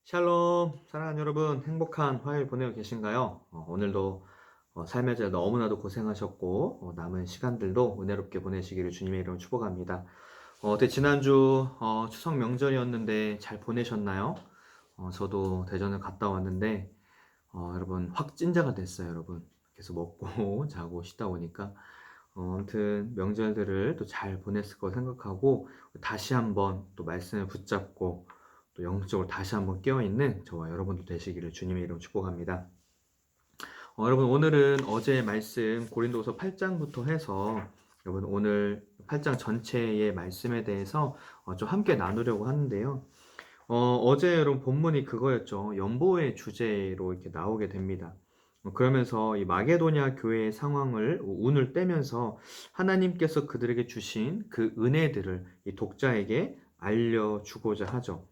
샬롬, 사랑하는 여러분, 행복한 화요일 보내고 계신가요? 오늘도 삶의 질 너무나도 고생하셨고, 남은 시간들도 은혜롭게 보내시기를 주님의 이름으로 축복합니다. 지난주 추석 명절이었는데 잘 보내셨나요? 저도 대전을 갔다 왔는데, 여러분, 확진자가 됐어요, 여러분. 계속 먹고 자고 쉬다 보니까. 아무튼 명절들을 또 잘 보냈을 거 생각하고 다시 한번 또 말씀을 붙잡고 또 영적으로 다시 한번 깨어있는 저와 여러분도 되시기를 주님의 이름으로 축복합니다. 여러분 오늘은 어제의 말씀 고린도서 8장부터 해서 여러분 오늘 8장 전체의 말씀에 대해서 좀 함께 나누려고 하는데요. 어제 여러분 본문이 그거였죠. 연보의 주제로 이렇게 나오게 됩니다. 그러면서 이 마게도냐 교회의 상황을 운을 떼면서 하나님께서 그들에게 주신 그 은혜들을 이 독자에게 알려주고자 하죠.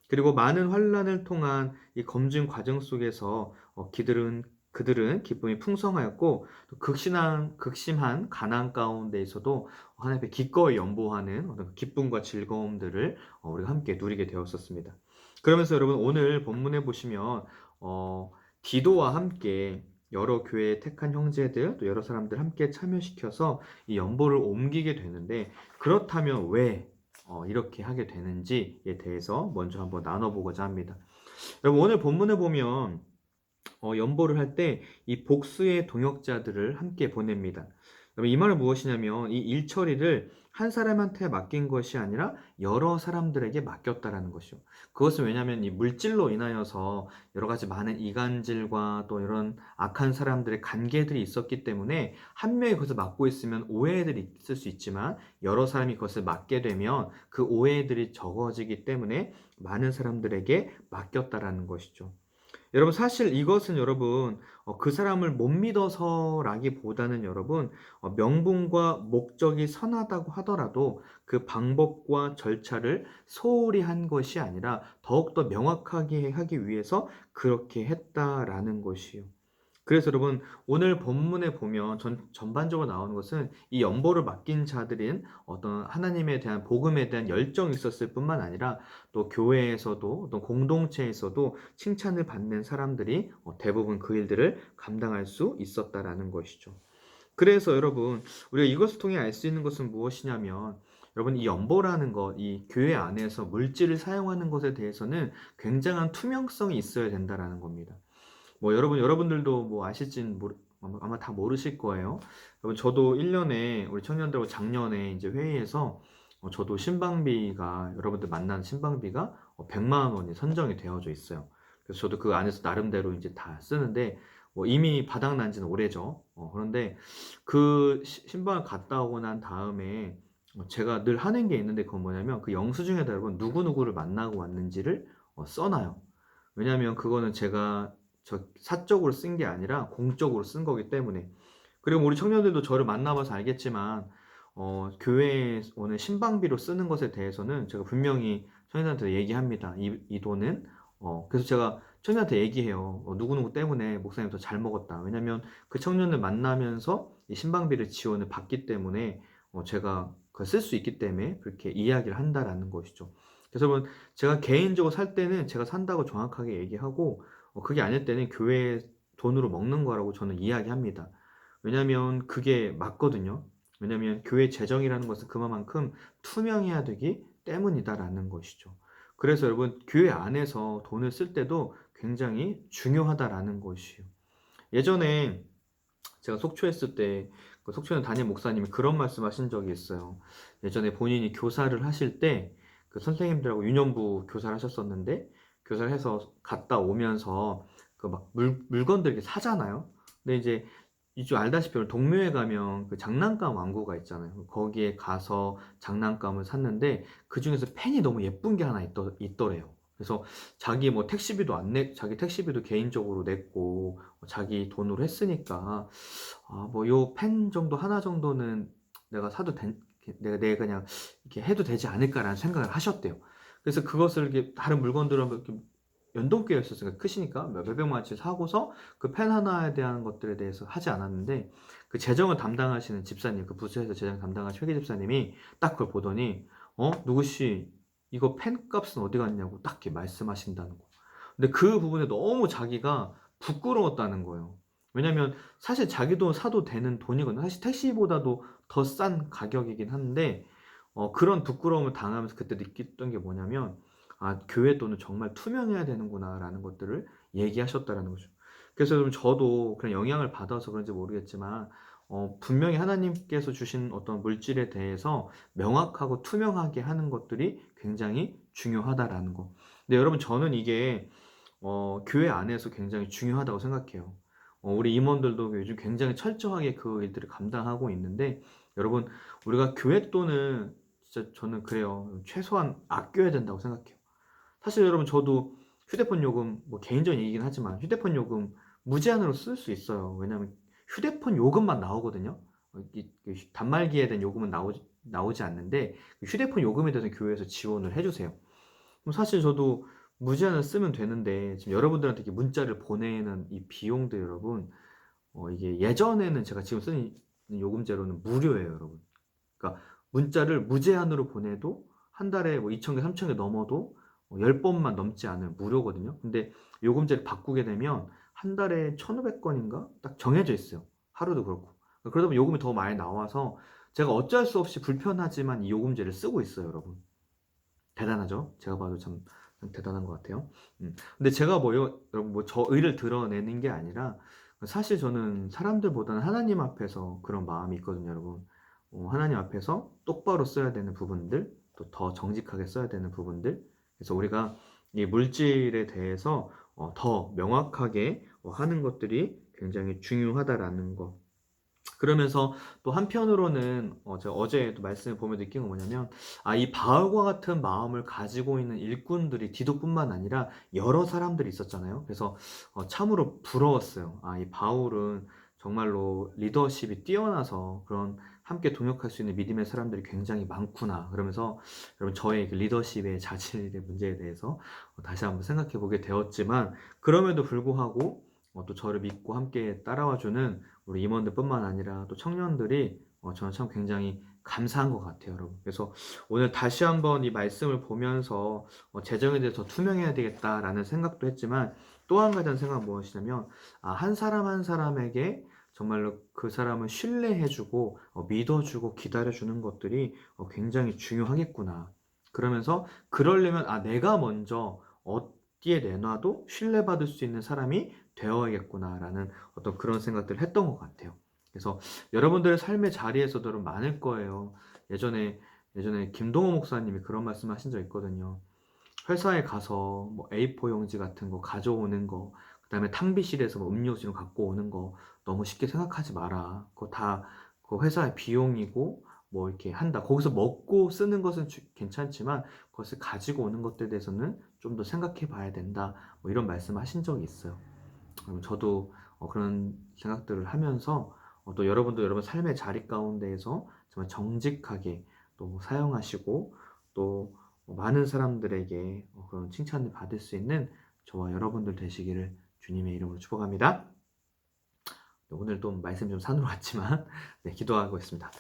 그리고 많은 환란을 통한 이 검증 과정 속에서 그들은 기쁨이 풍성하였고 또 극심한 가난 가운데에서도 하나님 앞에 기꺼이 연보하는 어떤 기쁨과 즐거움들을 우리가 함께 누리게 되었었습니다. 그러면서 여러분 오늘 본문에 보시면 디도와 함께 여러 교회의 택한 형제들 또 여러 사람들 함께 참여시켜서 이 연보를 옮기게 되는데 그렇다면 왜 이렇게 하게 되는지에 대해서 먼저 한번 나눠보고자 합니다. 여러분 오늘 본문에 보면 연보를 할 때 이 복수의 동역자들을 함께 보냅니다. 그럼 이 말은 무엇이냐면 이 일 처리를 한 사람한테 맡긴 것이 아니라 여러 사람들에게 맡겼다라는 것이요. 그것은 왜냐하면 이 물질로 인하여서 여러 가지 많은 이간질과 또 이런 악한 사람들의 관계들이 있었기 때문에 한 명이 그것을 맡고 있으면 오해들이 있을 수 있지만 여러 사람이 그것을 맡게 되면 그 오해들이 적어지기 때문에 많은 사람들에게 맡겼다라는 것이죠. 여러분 사실 이것은 여러분 그 사람을 못 믿어서라기보다는 여러분 명분과 목적이 선하다고 하더라도 그 방법과 절차를 소홀히 한 것이 아니라 더욱더 명확하게 하기 위해서 그렇게 했다라는 것이요. 그래서 여러분 오늘 본문에 보면 전반적으로 나오는 것은 이 연보를 맡긴 자들인 어떤 하나님에 대한 복음에 대한 열정이 있었을 뿐만 아니라 또 교회에서도 어떤 공동체에서도 칭찬을 받는 사람들이 대부분 그 일들을 감당할 수 있었다라는 것이죠. 그래서 여러분 우리가 이것을 통해 알 수 있는 것은 무엇이냐면 여러분 이 연보라는 것, 이 교회 안에서 물질을 사용하는 것에 대해서는 굉장한 투명성이 있어야 된다라는 겁니다. 뭐 여러분들도 뭐 아실진 아마 다 모르실 거예요. 여러분 저도 1년에 우리 청년들하고 작년에 이제 회의에서 저도 신방비가 여러분들 만나는 신방비가 100만 원이 선정이 되어져 있어요. 그래서 저도 그 안에서 나름대로 이제 다 쓰는데 이미 바닥난 지는 오래죠. 그런데 그 신방을 갔다 오고 난 다음에 제가 늘 하는 게 있는데 그건 뭐냐면 그 영수증에다 여러분 누구누구를 만나고 왔는지를 써놔요. 왜냐하면 그거는 제가 사적으로 쓴 게 아니라 공적으로 쓴 거기 때문에. 그리고 우리 청년들도 저를 만나봐서 알겠지만 교회에 오는 신방비로 쓰는 것에 대해서는 제가 분명히 청년들한테 얘기합니다. 이 돈은 그래서 제가 청년한테 얘기해요. 누구누구 때문에 목사님 더 잘 먹었다. 왜냐면 그 청년을 만나면서 이 신방비를 지원을 받기 때문에 제가 그걸 쓸 수 있기 때문에 그렇게 이야기를 한다라는 것이죠. 그래서 여러분 제가 개인적으로 살 때는 제가 산다고 정확하게 얘기하고 그게 아닐 때는 교회 돈으로 먹는 거라고 저는 이야기합니다. 왜냐면 그게 맞거든요. 왜냐면 교회 재정이라는 것은 그만큼 투명해야 되기 때문이다라는 것이죠. 그래서 여러분 교회 안에서 돈을 쓸 때도 굉장히 중요하다라는 것이요. 예전에 제가 속초에 있을 때 그 속초에 담임 목사님이 그런 말씀하신 적이 있어요. 예전에 본인이 교사를 하실 때 그 선생님들하고 유년부 교사를 하셨었는데 교사를 해서 갔다 오면서 그 막 물건들 이렇게 사잖아요. 근데 이제 이쪽 알다시피 동묘에 가면 그 장난감 왕구가 있잖아요. 거기에 가서 장난감을 샀는데 그 중에서 펜이 너무 예쁜 게 하나 있더래요. 그래서 자기 택시비도 개인적으로 냈고 자기 돈으로 했으니까 뭐 요 펜 정도 하나 정도는 내가 사도 내가 그냥 이렇게 해도 되지 않을까라는 생각을 하셨대요. 그래서 그것을 이렇게 다른 물건들을 이렇게 연동되어 있었으니까 크시니까 몇백만 원치 사고서 그 펜 하나에 대한 것들에 대해서 하지 않았는데 그 재정을 담당하시는 집사님, 그 부서에서 재정 담당하시는 회계 집사님이 딱 그걸 보더니 누구씨 이거 펜 값은 어디 갔냐고 딱 이렇게 말씀하신다는 거. 근데 그 부분에 너무 자기가 부끄러웠다는 거예요. 왜냐면 사실 자기도 사도 되는 돈이거든요. 사실 택시보다도 더 싼 가격이긴 한데 그런 부끄러움을 당하면서 그때 느꼈던 게 뭐냐면 '아 교회 돈은 정말 투명해야 되는구나.'라는 것들을 얘기하셨다라는 거죠. 그래서 좀 저도 그런 영향을 받아서 그런지 모르겠지만 분명히 하나님께서 주신 어떤 물질에 대해서 명확하고 투명하게 하는 것들이 굉장히 중요하다라는 거. 근데 여러분 저는 이게 교회 안에서 굉장히 중요하다고 생각해요. 우리 임원들도 요즘 굉장히 철저하게 그 일들을 감당하고 있는데 여러분 우리가 교회 돈은 진짜 저는 그래요. 최소한 아껴야 된다고 생각해요. 사실 여러분 저도 휴대폰 요금 뭐 개인적인 얘기긴 하지만 휴대폰 요금 무제한으로 쓸 수 있어요. 왜냐하면 휴대폰 요금만 나오거든요. 이 단말기에 대한 요금은 나오지 않는데 그 휴대폰 요금에 대해서 교회에서 지원을 해 주세요. 그럼 사실 저도 무제한을 쓰면 되는데 지금 여러분들한테 이렇게 문자를 보내는 이 비용들 여러분 이게 예전에는 제가 지금 쓰는 요금제로는 무료예요, 여러분. 그러니까 문자를 무제한으로 보내도 한 달에 뭐 2,000개, 3,000개 넘어도 10번만 넘지 않으면 무료거든요. 근데 요금제를 바꾸게 되면 한 달에 1,500건인가 딱 정해져 있어요. 하루도 그렇고. 그러다 보면 요금이 더 많이 나와서 제가 어쩔 수 없이 불편하지만 이 요금제를 쓰고 있어요, 여러분. 대단하죠? 제가 봐도 참 대단한 것 같아요. 근데 제가 뭐요, 여러분 뭐 저 의를 드러내는 게 아니라 사실 저는 사람들보다는 하나님 앞에서 그런 마음이 있거든요, 여러분. 하나님 앞에서 똑바로 써야 되는 부분들, 또 더 정직하게 써야 되는 부분들. 그래서 우리가 이 물질에 대해서 더 명확하게 하는 것들이 굉장히 중요하다라는 거. 그러면서 또 한편으로는 제가 어제도 말씀을 보며 느낀 건 뭐냐면 이 바울과 같은 마음을 가지고 있는 일꾼들이 디도뿐만 아니라 여러 사람들이 있었잖아요. 그래서 참으로 부러웠어요. 이 바울은 정말로 리더십이 뛰어나서 그런 함께 동역할 수 있는 믿음의 사람들이 굉장히 많구나. 그러면서 여러분 저의 그 리더십의 자질의 문제에 대해서 다시 한번 생각해 보게 되었지만 그럼에도 불구하고 또 저를 믿고 함께 따라와 주는 우리 임원들뿐만 아니라 또 청년들이 저는 참 굉장히 감사한 것 같아요, 여러분. 그래서 오늘 다시 한번 이 말씀을 보면서 재정에 대해서 더 투명해야 되겠다라는 생각도 했지만 또 한 가지 생각은 무엇이냐면 한 사람 한 사람에게 정말로 그 사람을 신뢰해주고 믿어주고 기다려주는 것들이 굉장히 중요하겠구나. 그러면서 그러려면 내가 먼저 어디에 내놔도 신뢰받을 수 있는 사람이 되어야겠구나라는 어떤 그런 생각들을 했던 것 같아요. 그래서 여러분들의 삶의 자리에서도 많을 거예요. 예전에 김동호 목사님이 그런 말씀 하신 적 있거든요. 회사에 가서 뭐 A4 용지 같은 거 가져오는 거, 그다음에 탕비실에서 뭐 음료수 좀 갖고 오는 거 너무 쉽게 생각하지 마라. 그거 다 그 회사의 비용이고 뭐 이렇게 한다. 거기서 먹고 쓰는 것은 괜찮지만 그것을 가지고 오는 것들에 대해서는 좀 더 생각해 봐야 된다. 뭐 이런 말씀 하신 적이 있어요. 저도 그런 생각들을 하면서 또 여러분도 여러분 삶의 자리 가운데에서 정말 정직하게 또 사용하시고 또 많은 사람들에게 그런 칭찬을 받을 수 있는 저와 여러분들 되시기를 주님의 이름으로 축복합니다. 오늘도 말씀 좀 산으로 왔지만 네, 기도하고 있습니다.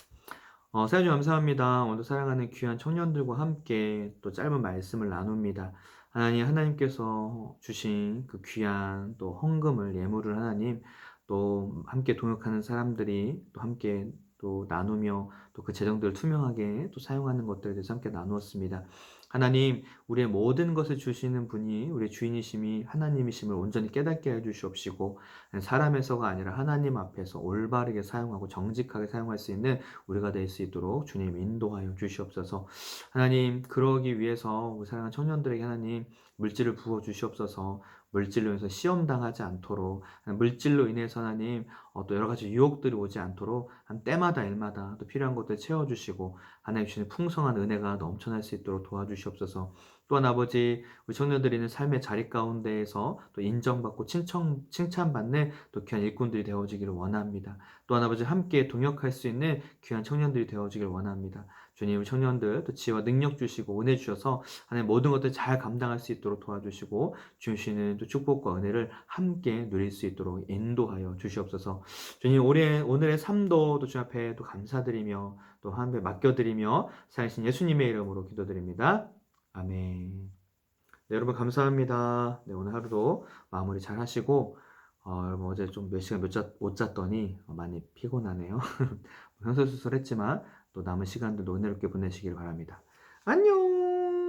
사연주 감사합니다. 오늘도 사랑하는 귀한 청년들과 함께 또 짧은 말씀을 나눕니다. 하나님께서 주신 그 귀한 또 헌금을 예물을 하나님 또 함께 동역하는 사람들이 또 함께 또 나누며 또 그 재정들을 투명하게 또 사용하는 것들에 대해서 함께 나누었습니다. 하나님, 우리의 모든 것을 주시는 분이 우리 주인이심이 하나님이심을 온전히 깨닫게 해주시옵시고 사람에서가 아니라 하나님 앞에서 올바르게 사용하고 정직하게 사용할 수 있는 우리가 될 수 있도록 주님 인도하여 주시옵소서. 하나님 그러기 위해서 우리 사랑하는 청년들에게 하나님 물질을 부어 주시옵소서. 물질로 인해서 시험 당하지 않도록 물질로 인해서 하나님 또 여러 가지 유혹들이 오지 않도록 한 때마다 일마다 또 필요한 것들 채워주시고 하나님 주시는 풍성한 은혜가 넘쳐날 수 있도록 도와주시옵소서. 또한 아버지 우리 청년들이 있는 삶의 자리 가운데에서 또 인정받고 칭찬받는 또 귀한 일꾼들이 되어지기를 원합니다. 또한 아버지 함께 동역할 수 있는 귀한 청년들이 되어지기를 원합니다. 주님 청년들 또 지혜와 능력 주시고 은혜 주셔서 하나님 모든 것들 잘 감당할 수 있도록 도와주시고 주시는 또 축복과 은혜를 함께 누릴 수 있도록 인도하여 주시옵소서. 주님 오늘의 삶도 또 주 앞에 또 감사드리며 또 한배 맡겨드리며 살신 예수님의 이름으로 기도드립니다. 아멘. 네, 여러분 감사합니다. 네, 오늘 하루도 마무리 잘 하시고, 여러분 어제 좀 몇 시간 못 잤더니 많이 피곤하네요. 현수수술 했지만 또 남은 시간들도 은혜롭게 보내시길 바랍니다. 안녕!